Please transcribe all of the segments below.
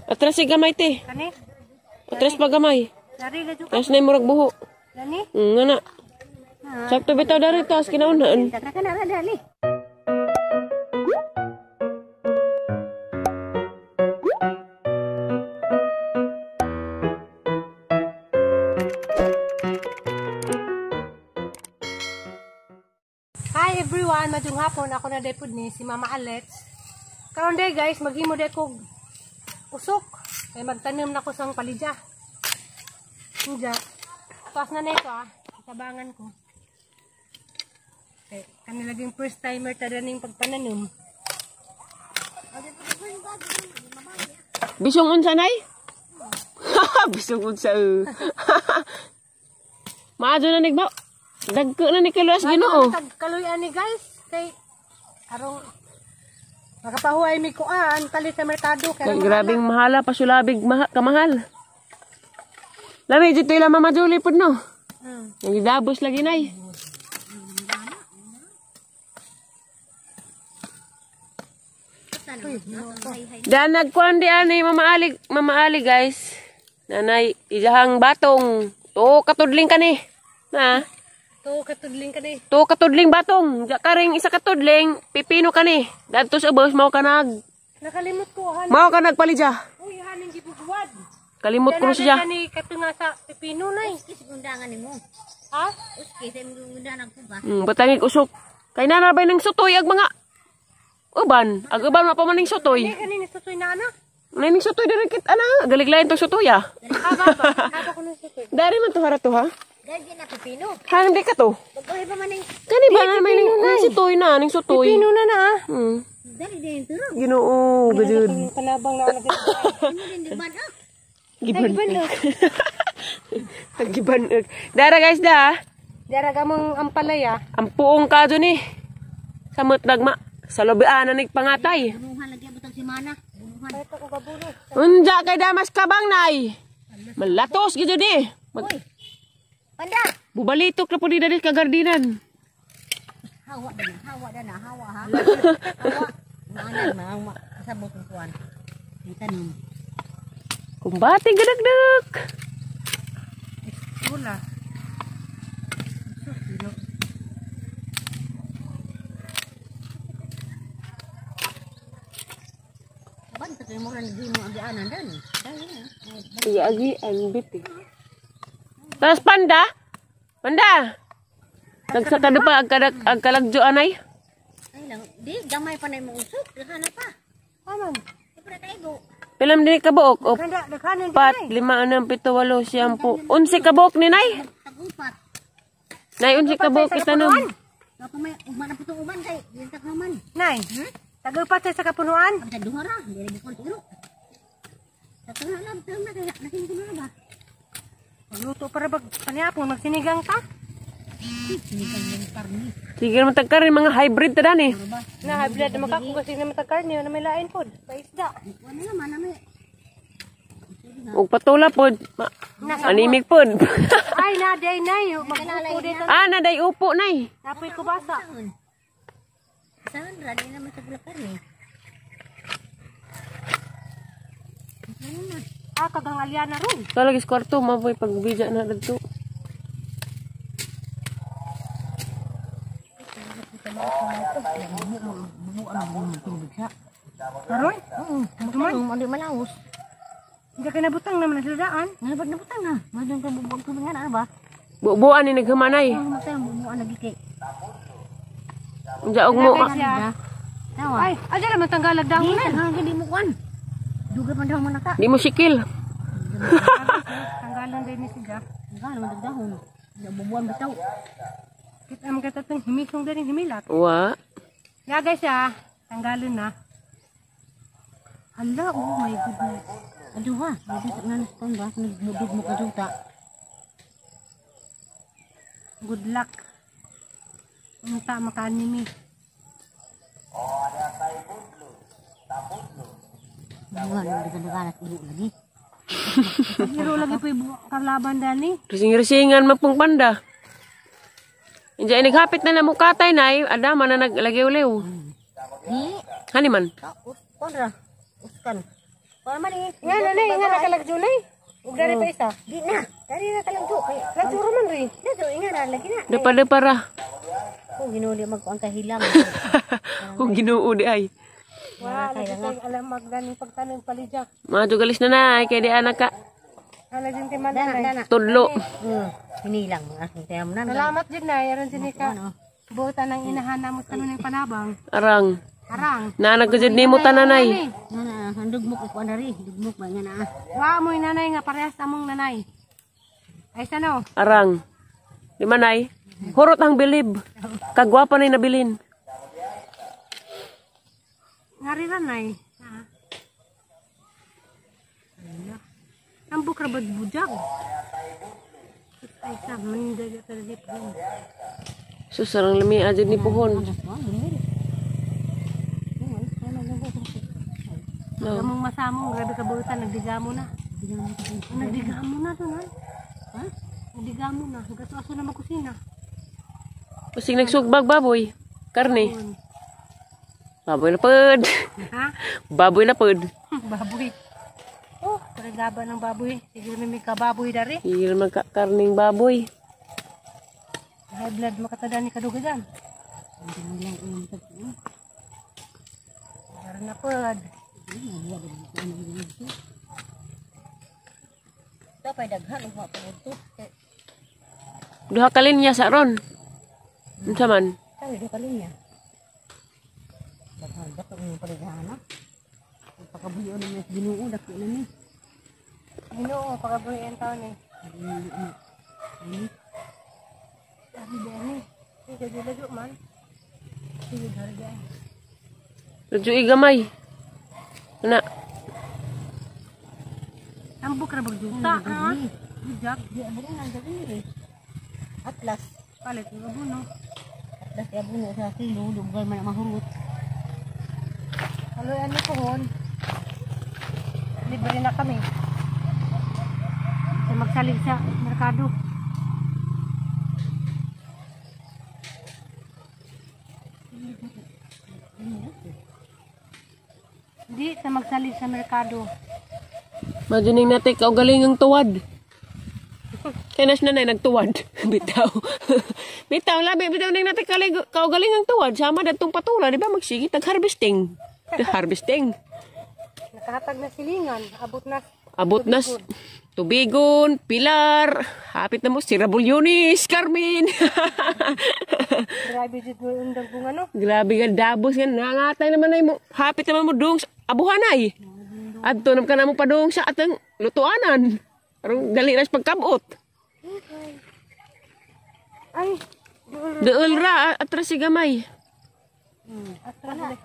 Atras si gamay te. Kani? Atras pa gamay. Dari la juga. Atras na yung murag buho. Dani? Nga na. Sakto bitaw dari to as kinaunan. Taka kana ra dali. Hi everyone, madung hapon ako na depod ni si Mama Alex. Karon day guys, maghimo day kog usok. Kay magtanim na ko sang palidya. Hinja. Taas na nito tabangan ko. Okay, kanilaging first timer tada ning pagpananim. Bisong unsa nay? Bisong unsa. Maadyo na nigba. Dagko na ni kilos Ginoo. Kaluyan ni guys kay arong makapahuay mi kuan talit sa merkado kay Grabing mahala pasulabig kamahal. Lami dito ila Mama Julie pud no. Yung dabos lagi nay. Dan nagkuan di ani Mama Ali guys. Nanay ijahang batong. To katudling kani. Na. to katudling kani. To katudling batong. Ja karing isa katudling pipino kani. Dadto sa ubos mao kanag. Nakalimot ko han. Mao kanag palija. Uy haning gibubuwad. Kalimot ko siya. Kani katunga sa pipino nay. Kis undangan nimo. Ha? Uski sa imong undangan ko ba? Batangig usok. Kay nanarbay ng sutoy ag mga uban. Ag uban mapamaning sutoy. Kani ni susoy na ana. Naning sutoy diri kit ana. Galiglayan tong sutoy ah. Haba ko ng susoy. Dari man to hara to ha. Dagi na pipino. Hang di ka to. Pagkahi pa man ning Kani ba na may ning sutoy na ning sutoy. Pipino na na. dali din turo. Ginoo gajud. Panabang na lagi. Ano din di man ah. Giban. Tagiban. Dara guys da. Dara gamong ampalaya. Ang puong kadto ni. Samot nagma sa lobian na nigpangatay. Bunuhan lagi butang si mana. Bunuhan. Ito ko gabulo. Unja kay damas kabang nay. Malatos gid ni. Hoy. Panda. Bubalitok na po di dali kagardinan. Hawa dana, hawa ha. Hawa. Maanan maawa kasabot ko kuan. Itanim. Kumbati gadagdag. Wala. Ban ta kay mo ran di mo agianan dan. Dali na. Iya agi anbit eh. Tapos panda? Panda? Nagsakado pa ag kalagjo anay? Ay lang, di gamay pa na mo usok, dihana pa. Aman. Ipra tayo. Pilam din kabuok. O Kanda dakanan pat, 5, 6, 7, 8, 10. 11 kabuok ni nay. Tagupat. Nay, 11 kabuok itanong. Kapag may uman na putong uman kay dintak naman. Nay. Tagupat sa kapunuan. Ang sa duhara, hindi rin ko tiro. Sa tengah lang, nakin ko na ba? Luto para bag panyapon magsinigang ta. Sinigang yung karni. Sige naman tagkarin mga hybrid ta dani. Na hybrid na makakugas na matakar niyo na may lain pod. Paisda. Ano naman, ano Ug patula pod. Animig pod. Ay naday nay, magbuko dito. Naday upo nay. Napoy ko basa. Saan, rani naman sa gula karni. Kagang alyana ron. Kalagis kwarto maboy pagbija na dagto. Karon? Ano malawos? Hindi ka nabutang naman sa daan. Nalabag na butang na. Madang ka bubog ko nga ano ba? Bubuan ni naghamanay. Ang matay mo lagi kay. Unja og mo. Tawa. Ay, adya naman tanggalag dahon na. Hindi mo kwan. Duga man daw mo naka. Di mo sikil. Tanggalan din ni siya. Gano man dagdahon. Nabubuan bitaw. Kita am katatong himisong din himilat. Wa. Ya guys ya, tanggalan na. Hala, oh my goodness. Aduh ha, jadi sa nanas kon ba nagmudog mo kaduta. Good luck. Unta makanimi. Buwan dagan-dagan at ilo lagi. Hiro lagi po yung kalaban dani. Rising-risingan magpong panda. Inja ini kapit na mo katay nay, ada man na naglagay ulew. Di, Hani man. konra. Uskan. Kuha man eh. Nga nanay, nga nakalagjo nay. Ug dari pa isa. Di na. Dari na kalagdo. Kaya, Lagjo ra man ri. dito, inga na, lagi na. Dapada para. Kung ginuli magkuang kahilam. Kung Ginoo di ay. Wala lagi tay alam magdaning pagtanim palidya. Mga jugalis na na kay di anak ka. Ala din timan Dana, nay. dana. Tudlo. Hinilang mga aking tiyam na. Salamat jud nay aron sini ka. Buta nang inahana mo tanon ng panabang. Arang. Arang. Nanag ko jud nimo tananay. Nana, handugmok ko kuan dari. Dugmok ba nga na. Wa mo nanay nga parehas among nanay. Ay sano? Arang. Di manay. Hurot ang bilib. Kagwapa na nabilin. Ngari ra nay. Ang bukra bad bujag. Ay sa mandag tadip ko. Susarang lami aja ni pohon. Among masamong grabe ka buta nagdigamo na. Nagdigamo na to nay. Ha? Nagdigamo na. Gato aso na magkusina. Pasig nagsugbag baboy. Karne. Baboy na pod. Ha? Baboy na pod. Baboy. Oh, paragaba ng baboy. Sige may kababoy dari. Higil magkakarning baboy. High blood makatada ni kadugadan. Para na pod. Ito pa daghan ug wa pa ito. Duha ka linya sa ron. Unsa man? Tayo do kalinya. Daghan ba ang paligana? Pagkabuyon ni Ginoo dako na ni. Ginoo pagaboy en taon eh. Sabi dani. Sige dilo man. Sige harga. Radyo igamay. Ana. Ambok ra bagjuta ha. Bujag Di abo na dali. Atlas. palit ng abono. Atlas ya buno sa kilo dugay man mahurot. Aloy ano pohon. Libre na kami. Sa magsalig sa merkado. Di sa magsalig sa merkado. Maduning natin kaugaling ang tuwad. Kaya nas nanay nagtuwad. Bitaw. Bitaw labi. Bitaw ning natin kaugaling ang tuwad. Sama datong patula. Di ba magsigit? Nag-harvesting. Harvesting. Nakahatag na silingan. Abot na. Abot na Tubigon, Pilar, hapit na mo si Rabulyonis, Carmen. Grabe dito undang kung ano. Grabe nga, dabos nga, nangatay naman na mo. Hapit naman mo doon sa abuhanay. At tunam ka na mo pa doon sa atang lutuanan. Parang dali na sa pagkabot. Ay, Dool ra, atras si gamay. atras.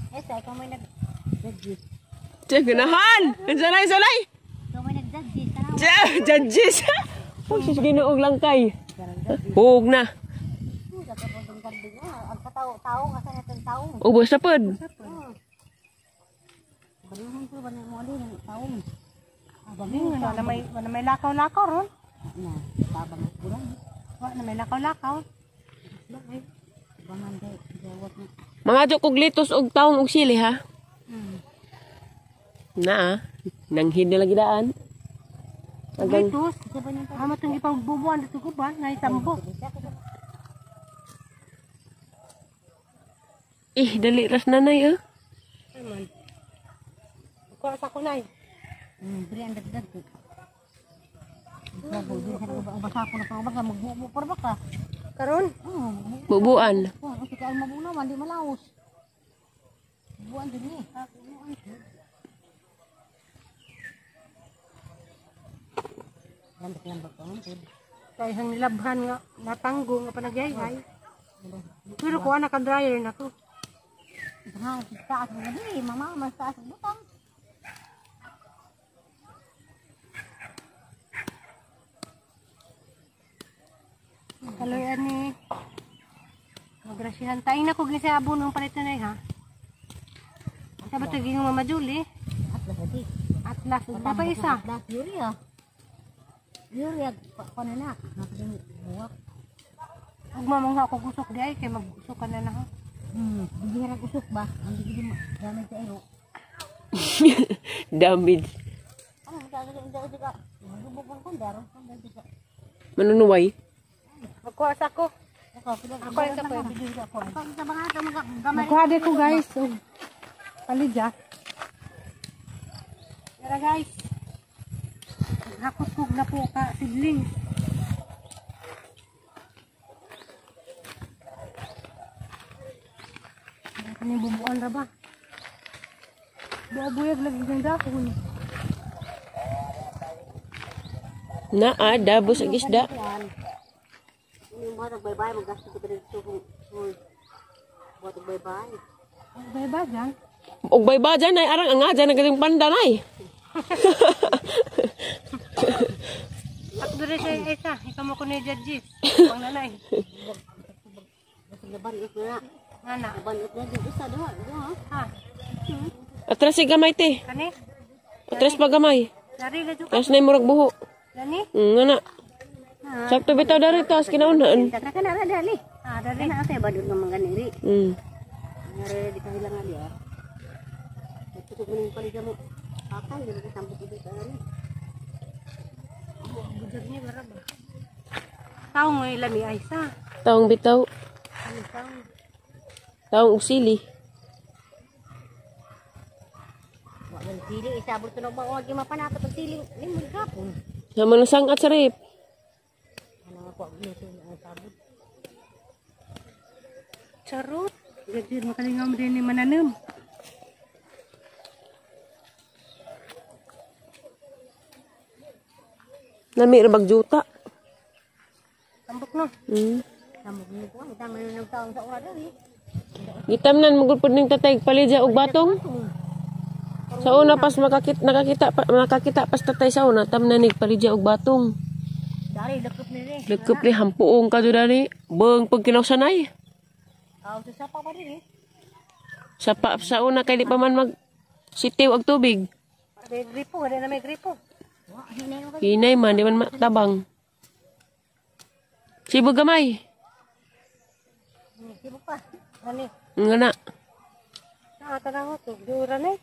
Esa ikaw may nag-judges. Tiyan, ganahan! Sanay, sanay! Ikaw may nag-judges. Tanaw. Tiyan, judges! Uy, sus, ginuog lang kay. Huwag na. Ang katao-tao asa na tong taong. Ubos na pod. Balihon ko ba mo ali ng taong. Abang na may lakaw-lakaw ron. Na, tabang kurang. Wa na may lakaw-lakaw. Bangan day jawat na. Mga kog litos og taong og sili ha. Na nanghid na lagi daan. Agang Tus, amo tong ipang bubuan dito ko ba na itambo. dali ras nanay ah. Aman. Ko sa kunay. Bri ang dagdag ko. Bago din sa basa ko na pang magbubo para baka. Karon, Bubuan. Oh, kasi ka mabuna man di malaos. Buwan din ni. Lambat-lambat ko ang kay hang nilabhan nga natanggo nga panagyayhay. Pero ko anak ang dryer na ko. ha, taas mo di, mama, mas taas ang butang. Kaloy ani. Magrasihan tayo na kog ni sa abon ng palit na ha. Sabi ito yung Mama Julie. Atlas adi. Atlas. Ito pa isa. Atlas, Yuria. Yuria, panana. Nakadang buwak. Huwag mamang ako gusok di ay. Kaya magusok ka na na ha. Bigyan usok ba? Ang bigyan mo. Gamit sa ero. Damage. Ano, magkakaroon juga. Magubog ko, daron. Manunuway. Magkuha sa ako. Ako rin sa pwede. Pag sa mga ito, gamay. Magkuha din ko guys. Oh. Palidya. Tara guys. Hakot na po ka sidling. Ano yung bubuan ra ba? Buabuyag lagi ng dapon. Naa, dabos ang isda. Yung mga nagbay-bay, magasto ko dito kung buhat nagbay-bay. Bay ba dyan? Og bay dyan ay arang nga dyan nagaling pandan ay. At doon rin siya isa. Ikaw mo ko ni Jadjis. Pang nanay. Basta nabanot na. Anak. Nabanot na dito sa doon. Ha? Atras si gamay te. Kani? Atras pa gamay. Dari na dyan. Tapos na yung murag buho. Dani? Nga na. Sakto bitaw dari to as kinaunan. Kata ka na dali. Dari. Kana ate badut ng mga ganiri. Ngare di kahilang ali ah. Ito ko ning pali mo. Akan dili ka sambut dito ani. Bujag niya baraba. Tao mo ilami ay sa. Taong bitaw. Ano tao? Taong usili. Wa man sili isabot to na ba og mapanato pag siling limon gapon. Naman sang at sarip. Ano ko nito ang sabot. Charot. Gadir makalingam din ni mananam. Nami ra bagjuta. Tambok no. Samog ni ko utang man nang taong sa ora dali. Gitamnan magulpod ning tatay palidya og batong. Sa una pas nakakita pas tatay sa una tamnan nig palidya og batong. Dari lekep ni ri. Lekep ni hampuong ka dali. Beung pag kinausanay. Aw sa sapa pa diri. Sa una kay di pa man mag sitiw og tubig. May gripo. Ada na may gripo. Wa hinay mo Hinay man di man matabang. Sibo gamay. sibuk pa. Ani. Nga na. Tanang ko. Dura na eh.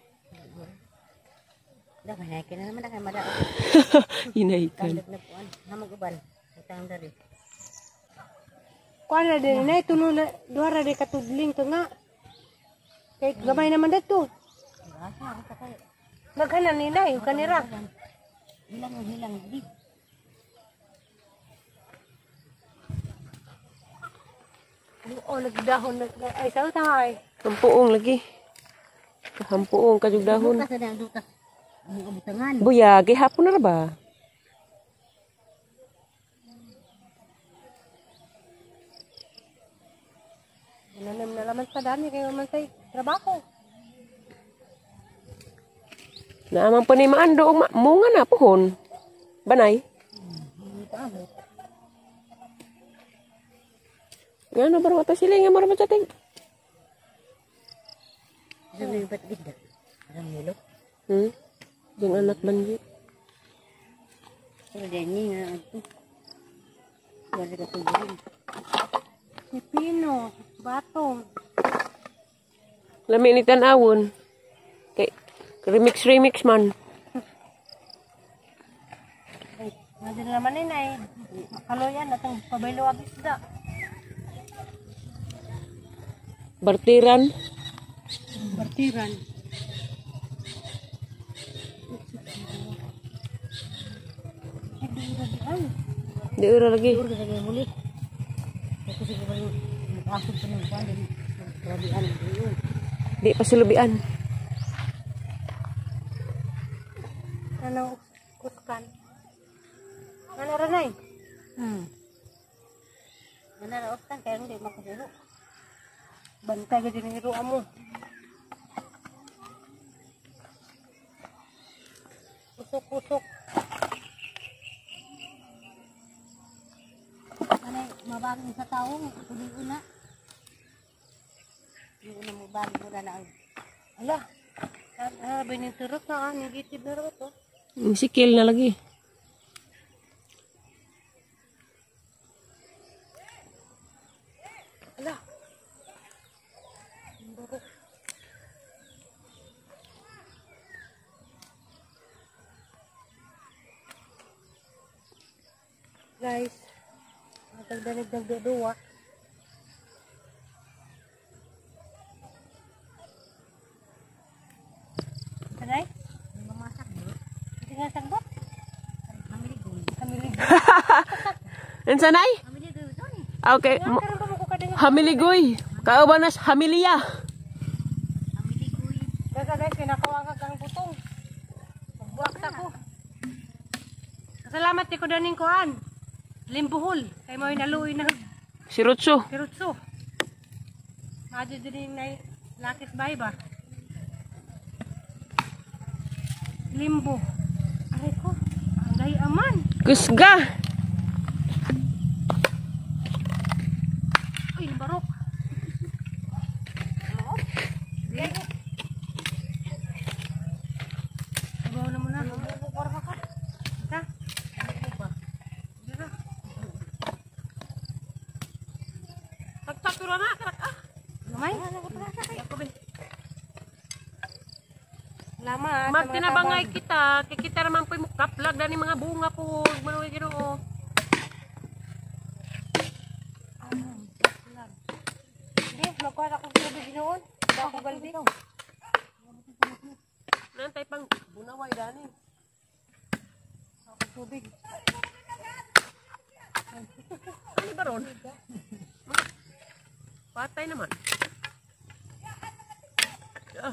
Dah hinay kina naman kay mada. Hinay kan. Kandak na puan. Hamog uban. Utang dari. Kuan na din na tuno na duara de katudling to nga. Kay gamay naman dito. Asa ka kay. Naghanan nila yung kanira. Hilang di. Oh, nagdahon ay sa utay. Hampuong lagi. Hampuong kajug dahon. Dutas na dutas. Ang abutangan. Buya, gihapon na ra ba? Nanam na laman sa dami kayo man say trabaho. Naamang panimaan do munga na pohon. Banay. Nga no barang atas sila nga marang macating. Sabi ba't gida? Parang nilok. Yung anak banji. Pero din nga ito. Wala ka tubuhin. Pipino, batong. Lami ni tanawon. Kay remix man. Ay, nadin naman ninay. Kaloyan atong pabayluwag isda. Bartiran. Bartiran. Di ura lagi. Ur ka lagi muli. Ito sige ba yung nakasok sa mga pan. Grabian. Di pa silubian. Ano kuskan? Ano ranay? Nanaraot kan kaya hindi makasiro. Bantay ka din iro mo. Kusok-kusok. Ano mabagong sa taong kuning una. Yung una mo bago mo na ang Ala. Bininturok na ka. Negative na rin ito. Sikil na lagi. Ala. guys. Matagdanig nagduduwa. Sanay? Mamasak mo. Hindi nga sagbot. Hamiligoy. Hamilig. Insanay? Hamiligoy ito eh. Okay. Karon pa mo ko kadang. Hamiligoy. Kaubanas hamilia. Hamiligoy. Kaya guys, kinakawangag ang butong. Magbuwak sa ko. Salamat ni ko daning kuan. Limbuhol. Kay mo naluoy na Sirutso. kirutso. Madyo din na lakis bay ba? Limbo. Aray ko. Ang gahi aman. Kusga. Uy, barok. Sabaw na muna. Ita. Dira. Pagpapura na, karak ah. Gamay? Ako ba? Salamat. Mag tinabangay kita. Kikita naman po yung kaplag na ni mga bunga po. Manuwi ginoo. Hindi, magkuhan ako tubig noon. Hindi ako galbi. Nantay pang bunaway dani. Ako tubig. Ano ba ron? Patay naman. Ah.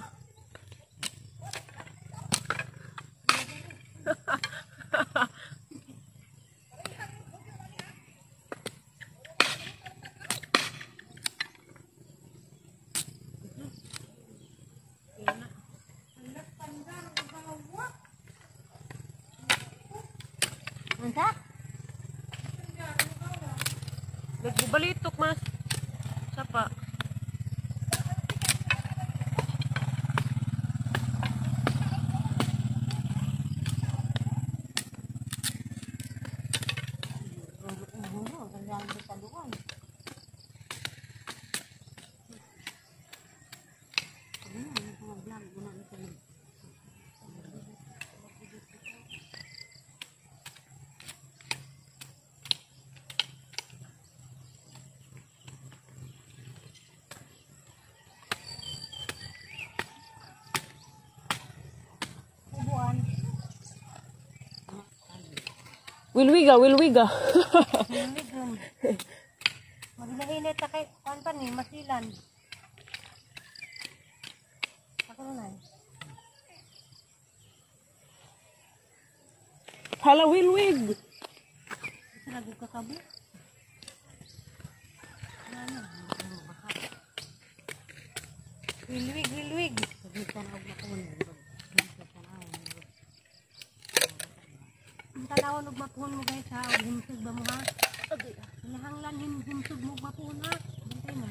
Manta? Nagbubalitok mas. Sapa. Wilwiga, wilwiga. Maginahinit na kay kuan pa ni masilan. Ako na. Hala, wilwig. Sinabi ko kabo. Wilwig, wilwig. Ang talawon og mapuhon mo guys ha, og himsog ba mo ha? Hinahanglan himsog mo og mapuhon ha. Bantay mo.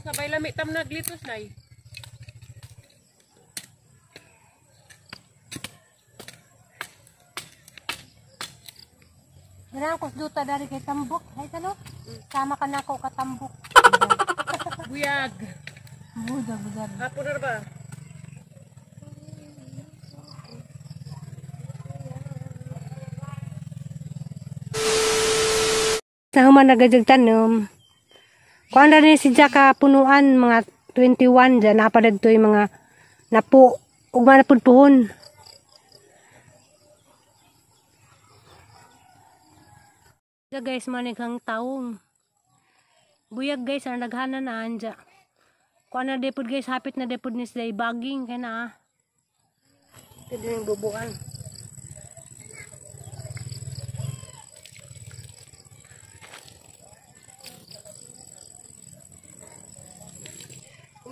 Sabay lami tam naglitos nay. Hirang kos duta dari kay tambok. Hay tano? Sama ka na ako katambok. Buyag. Buda, buda. Hapon na ba? Sa human nagajag tanom. Kuan na rin si Jaka punuan mga 21 dyan. Napadad to yung mga napo. Ug manapudpuhon. Diya guys, manighang taong. Buyag guys, ang naghana na anja. Kuan na depod guys, hapit na depod ni sila ibaging. Kaya na ah. Ito din yung bubuan.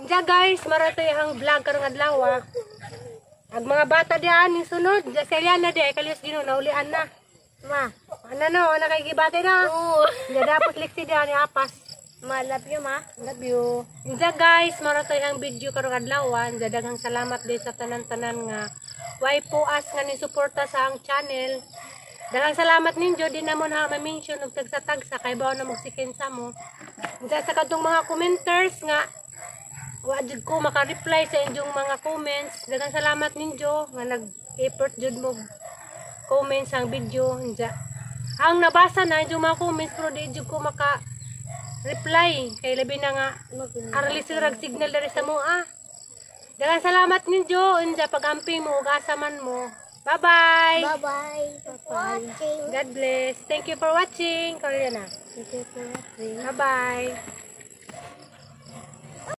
Diya guys, maratoy ang vlog karong adlaw ah. Ang mga bata diyan yung sunod, diya sila na diya, kalios gino, naulian na. Ma, ano no, nakikibate na. Oo. Diya dapat liksi diyan, apas. Ma, love you ma. Love you. Diya guys, maratoy ang video karong adlaw ah. Diya daghang salamat din sa tanan-tanan nga why po as nga ni suporta sa ang channel. Daghang salamat ninyo, di na mo na ma-mention og tagsa-tagsa kay bawo na magsikensa mo. Sa kadtong mga commenters nga wa jud ko maka-reply sa inyong mga comments. Daghang salamat ninyo nga nag-effort jud mo comments ang video. Ang nabasa na inyong mga comments pero di jud ko maka-reply kay labi na nga arali sirag signal dari sa mo Daghang salamat ninyo unsa pag-amping mo ug asaman mo. Bye-bye. Bye-bye. Watching. God bless. Thank you for watching. Korea na. Thank you for watching. Bye-bye.